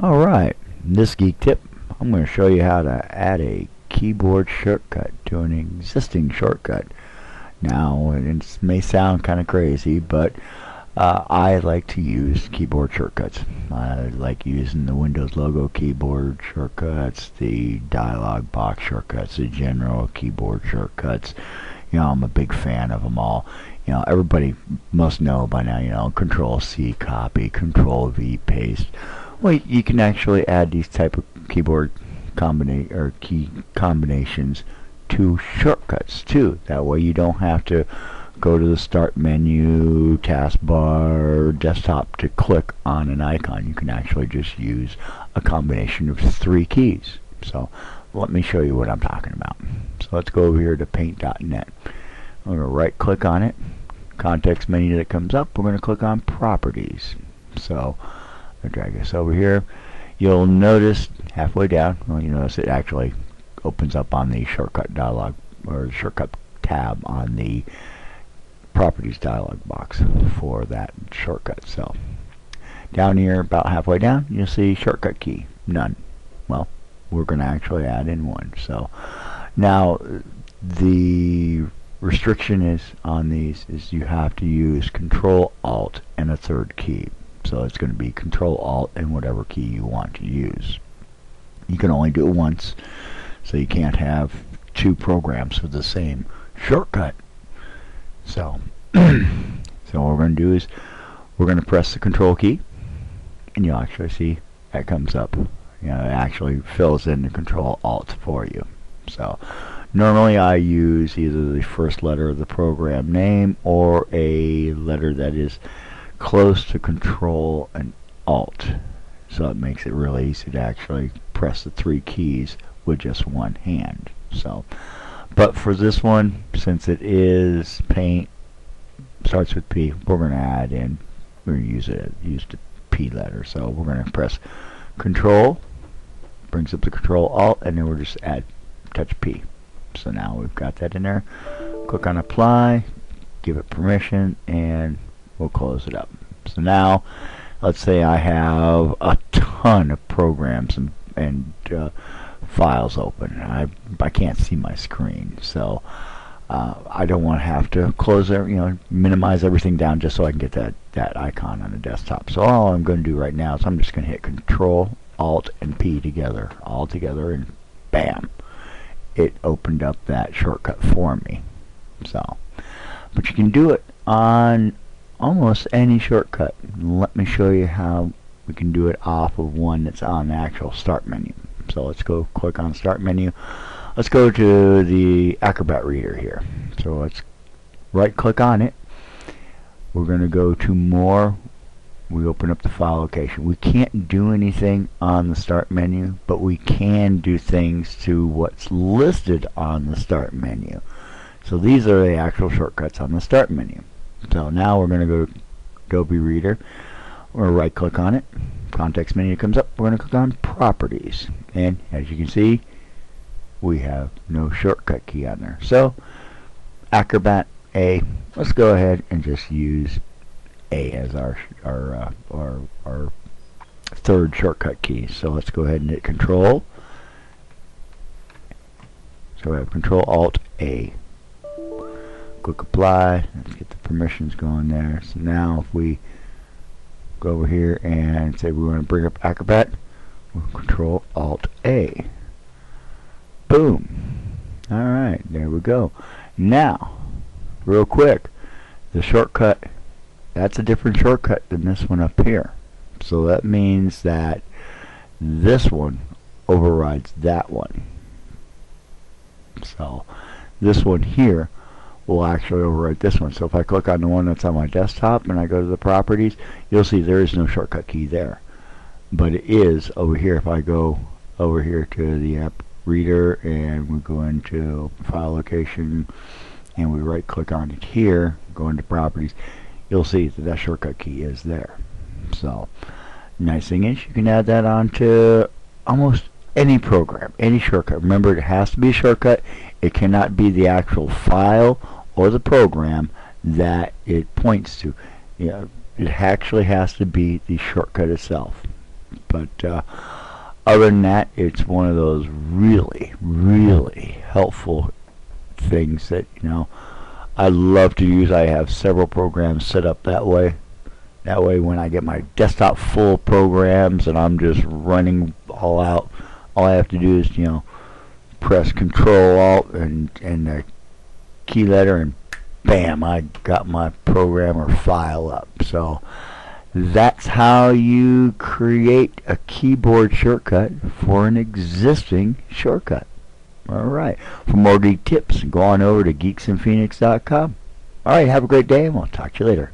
Alright, in this geek tip, I'm going to show you how to add a keyboard shortcut to an existing shortcut. Now, it may sound kind of crazy, but I like to use keyboard shortcuts. I like using the Windows logo keyboard shortcuts, the dialog box shortcuts, the general keyboard shortcuts. I'm a big fan of them all. Everybody must know by now, Control C copy, Control V paste. Well, you can actually add these type of keyboard key combinations to shortcuts too. That way you don't have to go to the start menu, taskbar, desktop to click on an icon. You can actually just use a combination of 3 keys. So let me show you what I'm talking about. So let's go over here to paint.net. I'm going to right click on it. Context menu that comes up, we're going to click on properties. So I'll drag this over here. You'll notice halfway down, you notice it actually opens up on the shortcut dialog or shortcut tab on the properties dialog box for that shortcut. So down here about halfway down you'll see shortcut key, none. Well, we're going to actually add in one. So now the restriction is on these is you have to use Control Alt and a 3rd key. So it's going to be Control Alt and whatever key you want to use. You can only do it once, so you can't have 2 programs with the same shortcut. So what we're going to do is we're going to press the Control key, and you'll actually see that comes up. It actually fills in the Control Alt for you. So normally I use either the first letter of the program name or a letter that is close to Control and Alt. So it makes it really easy to actually press the 3 keys with just one hand. So, but for this one, since it is paint, starts with P, we're going to add in, we're going to use the P letter. So we're going to press Control, brings up the Control Alt, and then we'll just touch P. So now we've got that in there. Click on Apply, give it permission, and we'll close it up. So now, let's say I have a ton of programs and files open. I can't see my screen, so I don't want to have to close minimize everything down just so I can get that icon on the desktop. So all I'm going to do right now is I'm just going to hit Control, Alt, and P together, all together, and bam, it opened up that shortcut for me. So, but you can do it on almost any shortcut. Let me show you how we can do it off of one that's on the actual start menu. So let's go click on start menu. Let's go to the Acrobat Reader here. So let's right click on it. We're going to go to more. We open up the file location. We can't do anything on the start menu, but we can do things to what's listed on the start menu. So these are the actual shortcuts on the start menu. So now we're going to go to Adobe Reader. We're going to right click on it. Context menu comes up. We're going to click on Properties. And as you can see, we have no shortcut key on there. So Acrobat A, let's go ahead and just use A as our 3rd shortcut key. So let's go ahead and hit Control. So we have Control Alt A. Click Apply. Let's get the permissions going there. So now if we go over here and say we want to bring up Acrobat, we'll Control Alt A. Boom. Alright, there we go. Now, real quick, the shortcut, that's a different shortcut than this one up here. So that means that this one overrides that one. So this one here will actually overwrite this one. So if I click on the one that's on my desktop and I go to the properties, you'll see there is no shortcut key there. But it is over here. If I go over here to the app reader and we go into file location and we right click on it here, go into properties, you'll see that shortcut key is there. So nice thing is you can add that onto almost any program, any shortcut. Remember, it has to be a shortcut. It cannot be the actual file or the program that it points to. It actually has to be the shortcut itself. But other than that, it's one of those really, really helpful things that, I love to use. I have several programs set up that way. That way when I get my desktop full of programs and I'm just running all out, all I have to do is, press Control Alt and the key letter, and bam, I got my program or file up. So that's how you create a keyboard shortcut for an existing shortcut. Alright, for more geek tips, go on over to geeksinphoenix.com. Alright, have a great day, and we'll talk to you later.